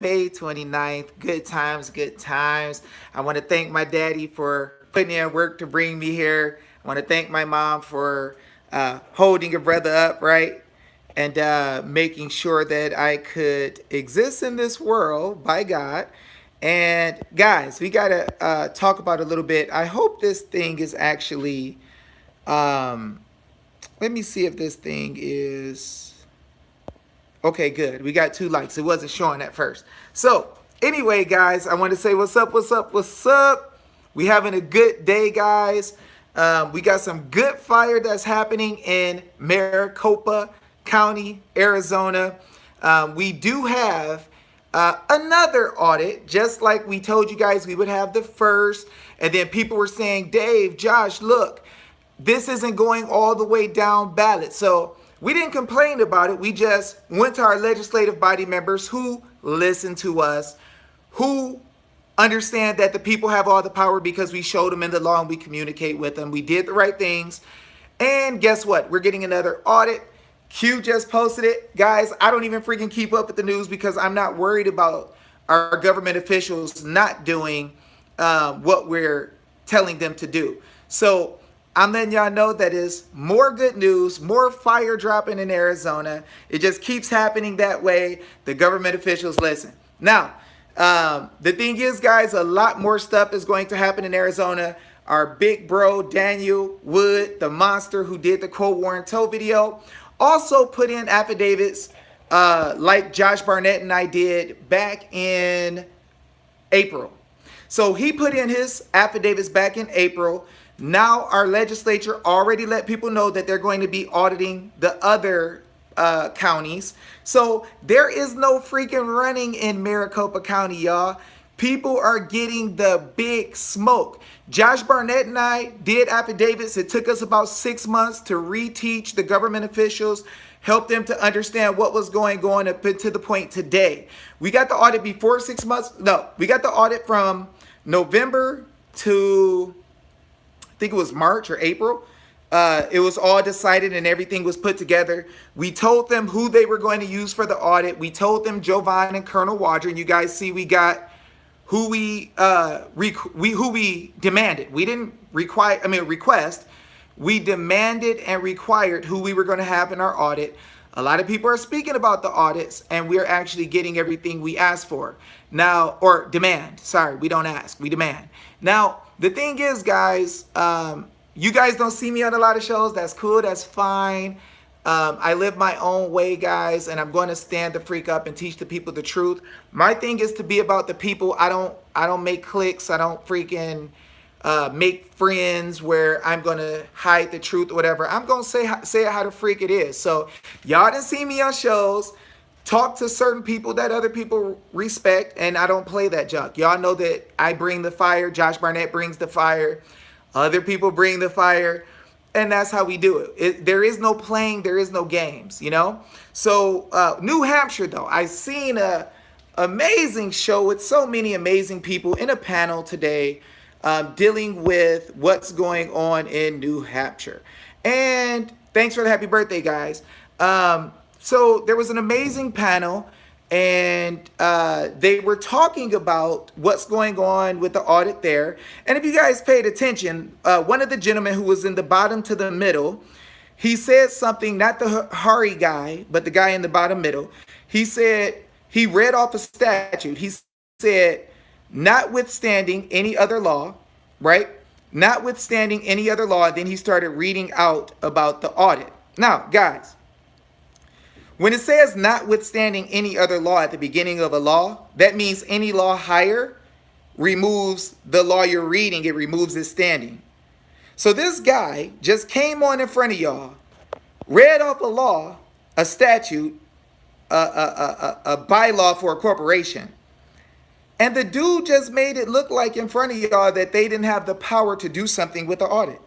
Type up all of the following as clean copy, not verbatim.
May 29th. Good times, good times. I want to thank my daddy for putting in work to bring me here. I want to thank my mom for holding a brother up, right? And making sure that I could exist in this world by God. And guys, we got to talk about a little bit. I hope this thing is actually, um, let me see if this thing is. Okay, good. We got 2 likes. It wasn't showing at first. So, anyway, guys, I want to say what's up, what's up, what's up. We having a good day, guys. We got some good fire that's happening in Maricopa County, Arizona. We do have another audit, just like we told you guys we would have the first. And then people were saying, Dave, Josh, look, this isn't going all the way down ballot. So we didn't complain about it. We just went to our legislative body members who listen to us, who understand that the people have all the power because we showed them in the law and we communicate with them. We did the right things. And guess what? We're getting another audit. Q just posted it. Guys, I don't even freaking keep up with the news because I'm not worried about our government officials not doing what we're telling them to do. So I'm letting y'all know that is more good news, more fire dropping in Arizona. It just keeps happening that way. The government officials listen. Now, the thing is, guys, a lot more stuff is going to happen in Arizona. Our big bro, Daniel Wood, the monster who did the Cold War in Tow video, also put in affidavits like Josh Barnett and I did back in April. So he put in his affidavits back in April. Now our legislature already let people know that they're going to be auditing the other counties. So there is no freaking running in Maricopa County, y'all. People are getting the big smoke. Josh Barnett and I did affidavits. It took us about 6 months to reteach the government officials, help them to understand what was going on up to the point today. We got the audit before 6 months. No, we got the audit from November to, I think it was March or April. It was all decided and everything was put together. We told them who they were going to use for the audit. We told them Jovan and Colonel Waldron. You guys see we got who we demanded. We didn't request. We demanded and required who we were going to have in our audit. A lot of people are speaking about the audits, and we're actually getting everything we asked for. Now, or demand. Sorry, we don't ask. We demand. Now, the thing is, guys, you guys don't see me on a lot of shows. That's cool. That's fine. I live my own way, guys, and I'm going to stand the freak up and teach the people the truth. My thing is to be about the people. I don't make cliques. I don't freaking make friends where I'm going to hide the truth or whatever. I'm going to say it how the freak it is. So y'all didn't see me on shows. Talk to certain people that other people respect, and I don't play that junk. Y'all know that I bring the fire. Josh Barnett brings the fire. Other people bring the fire. And that's how we do it. There is no playing. There is no games, you know? So New Hampshire, though, I seen a amazing show with so many amazing people in a panel today dealing with what's going on in New Hampshire. And thanks for the happy birthday, guys. So there was an amazing panel, and they were talking about what's going on with the audit there. And if you guys paid attention, one of the gentlemen who was in the bottom to the middle, he said something, not the Hari guy, but the guy in the bottom middle. He said, he read off a statute. He said, notwithstanding any other law, right? Notwithstanding any other law, then he started reading out about the audit. Now, guys, when it says notwithstanding any other law at the beginning of a law, that means any law higher removes the law you're reading. It removes its standing. So this guy just came on in front of y'all, read off a law, a statute, a bylaw for a corporation. And the dude just made it look like in front of y'all that they didn't have the power to do something with the audit.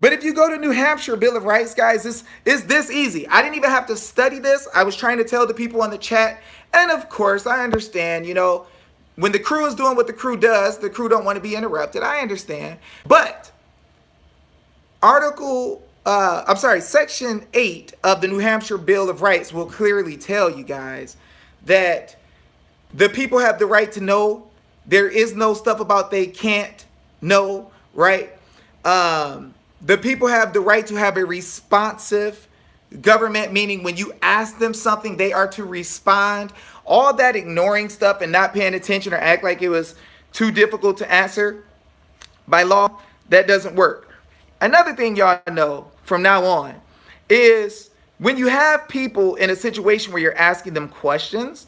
But if you go to New Hampshire Bill of Rights, guys, it's this easy. I didn't even have to study this. I was trying to tell the people on the chat. And of course, I understand, you know, when the crew is doing what the crew does, the crew don't want to be interrupted. I understand. But Section 8 of the New Hampshire Bill of Rights will clearly tell you guys that the people have the right to know. There is no stuff about they can't know, right? The people have the right to have a responsive government, meaning when you ask them something, they are to respond. All that ignoring stuff and not paying attention or act like it was too difficult to answer by law, that doesn't work. Another thing y'all know from now on is when you have people in a situation where you're asking them questions,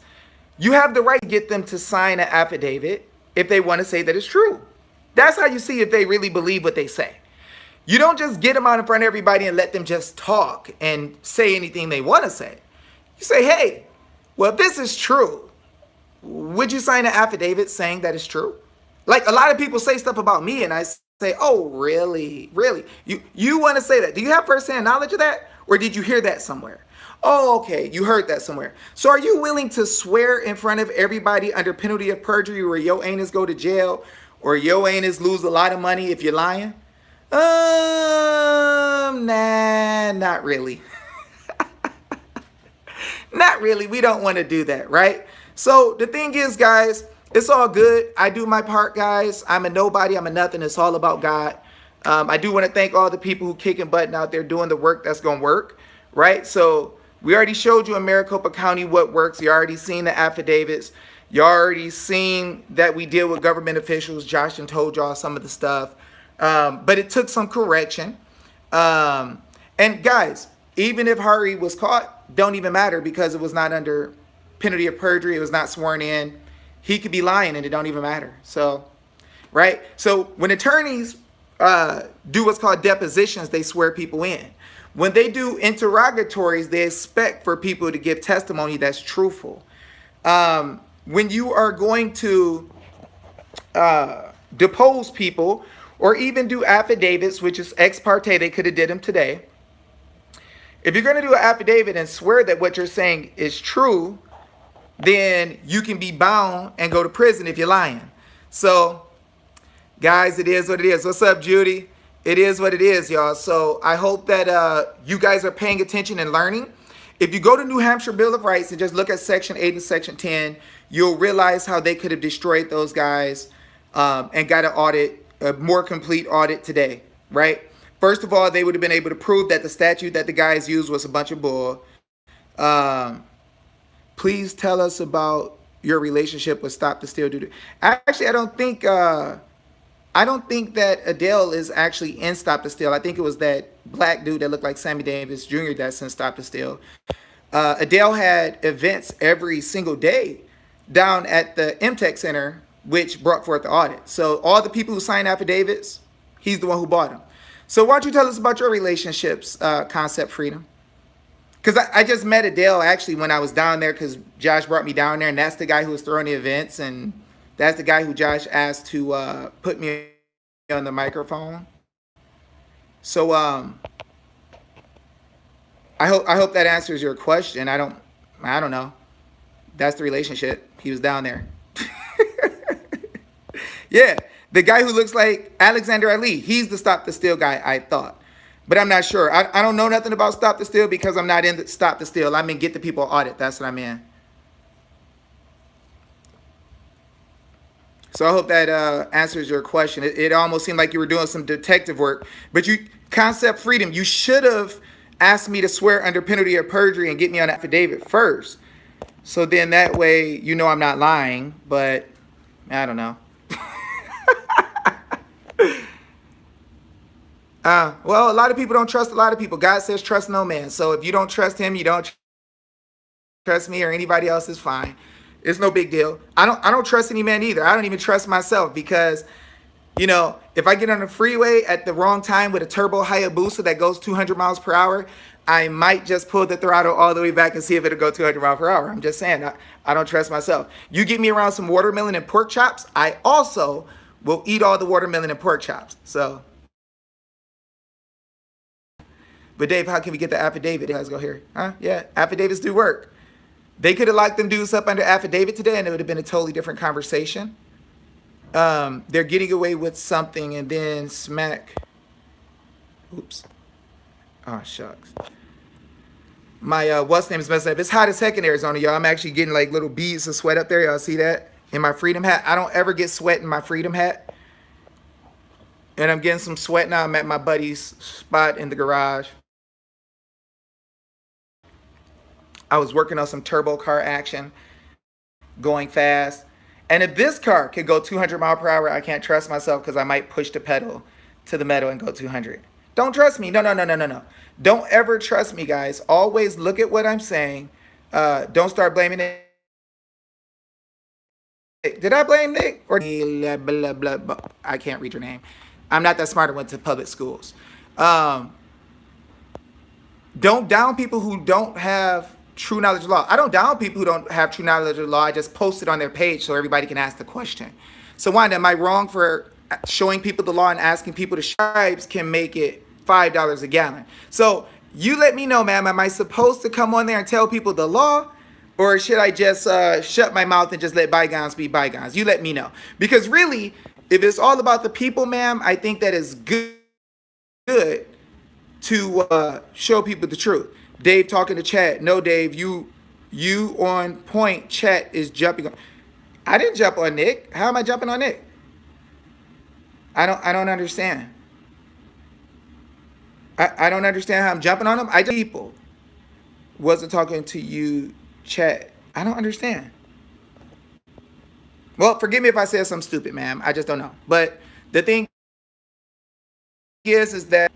you have the right to get them to sign an affidavit if they want to say that it's true. That's how you see if they really believe what they say. You don't just get them out in front of everybody and let them just talk and say anything they want to say. You say, hey, well, if this is true, would you sign an affidavit saying that it's true? Like a lot of people say stuff about me and I say, oh, really? Really? You want to say that? Do you have firsthand knowledge of that? Or did you hear that somewhere? Oh, okay, you heard that somewhere. So are you willing to swear in front of everybody under penalty of perjury where your anus go to jail or your anus lose a lot of money if you're lying? Nah, not really. Not really. We don't want to do that, right? So the thing is, guys, it's all good. I do my part, guys. I'm a nobody. I'm a nothing. It's all about God. I do want to thank all the people who kicking butt out there doing the work that's going to work, right? So we already showed you in Maricopa County what works. You already seen the affidavits. You already seen that we deal with government officials. Josh and told y'all some of the stuff. But it took some correction. And guys, even if Hari was caught, don't even matter because it was not under penalty of perjury. It was not sworn in. He could be lying and it don't even matter. So, right? So when attorneys do what's called depositions, they swear people in. When they do interrogatories, they expect for people to give testimony that's truthful. When you are going to depose people or even do affidavits, which is ex parte, they could have did them today. If you're going to do an affidavit and swear that what you're saying is true, then you can be bound and go to prison if you're lying. So, guys, it is what it is. What's up, Judy? It is what it is, y'all. So I hope that you guys are paying attention and learning. If you go to New Hampshire Bill of Rights and just look at Section 8 and Section 10, you'll realize how they could have destroyed those guys and got an audit, a more complete audit today, right? First of all, they would have been able to prove that the statute that the guys used was a bunch of bull. Please tell us about your relationship with Stop the Steal Duty. Actually, I don't think that Adele is actually in Stop the Steal. I think it was that black dude that looked like Sammy Davis Jr. that's in Stop the Steal. Adele had events every single day down at the MTech Center, which brought forth the audit. So all the people who signed affidavits, he's the one who bought them. So why don't you tell us about your relationships, Concept Freedom? Because I just met Adele actually when I was down there because Josh brought me down there, and that's the guy who was throwing the events, and that's the guy who Josh asked to put me on the microphone. So I hope that answers your question. I don't know. That's the relationship. He was down there. Yeah, the guy who looks like Alexander Ali. He's the Stop the Steal guy, I thought. But I'm not sure. I don't know nothing about Stop the Steal because I'm not in the Stop the Steal. I'm in Get the People Audit. That's what I'm in. So I hope that answers your question. It almost seemed like you were doing some detective work. But Concept Freedom, you should have asked me to swear under penalty of perjury and get me on an affidavit first. So then that way you know I'm not lying. But I don't know. Well, a lot of people don't trust a lot of people. God says trust no man. So if you don't trust him, you don't trust me or anybody else, is fine. It's no big deal. I don't trust any man either. I don't even trust myself because, you know, if I get on the freeway at the wrong time with a turbo Hayabusa that goes 200 miles per hour, I might just pull the throttle all the way back and see if it'll go 200 miles per hour. I'm just saying, I don't trust myself. You get me around some watermelon and pork chops, I also will eat all the watermelon and pork chops. So, but Dave, how can we get the affidavit? Let's go here. Huh? Yeah, affidavits do work. They could have locked them dudes up under affidavit today and it would have been a totally different conversation. They're getting away with something and then smack. Oops. Oh, shucks. My what's name is messing up. It's hot as heck in Arizona, y'all. I'm actually getting like little beads of sweat up there. Y'all see that? In my freedom hat. I don't ever get sweat in my freedom hat. And I'm getting some sweat now. I'm at my buddy's spot in the garage. I was working on some turbo car action, going fast. And if this car could go 200 mile per hour, I can't trust myself because I might push the pedal to the metal and go 200. Don't trust me. No, no, no, no, no, no. Don't ever trust me, guys. Always look at what I'm saying. Don't start blaming it. Did I blame Nick? Or blah, blah, blah, blah. I can't read your name. I'm not that smart. I went to public schools. Um, don't down people who don't have true knowledge of law. I don't down people who don't have true knowledge of law. I just post it on their page so everybody can ask the question. So Wanda, am I wrong for showing people the law and asking people to stripes can make it $5 a gallon? So you let me know, ma'am. Am I supposed to come on there and tell people the law? Or should I just shut my mouth and just let bygones be bygones? You let me know. Because really, if it's all about the people, ma'am, I think that is good to show people the truth. Dave talking to Chat. No, Dave, you on point. Chat is jumping on. I didn't jump on Nick. How am I jumping on Nick? I don't understand. I don't understand how I'm jumping on him. I just people wasn't talking to you, Chat. I don't understand. Well, forgive me if I said something stupid, ma'am. I just don't know. But the thing is that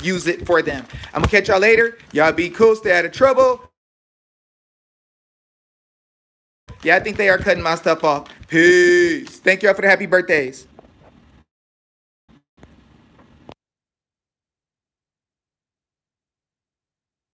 use it for them. I'm gonna catch y'all later. Y'all be cool. Stay out of trouble. Yeah, I think they are cutting my stuff off. Peace. Thank y'all for the happy birthdays.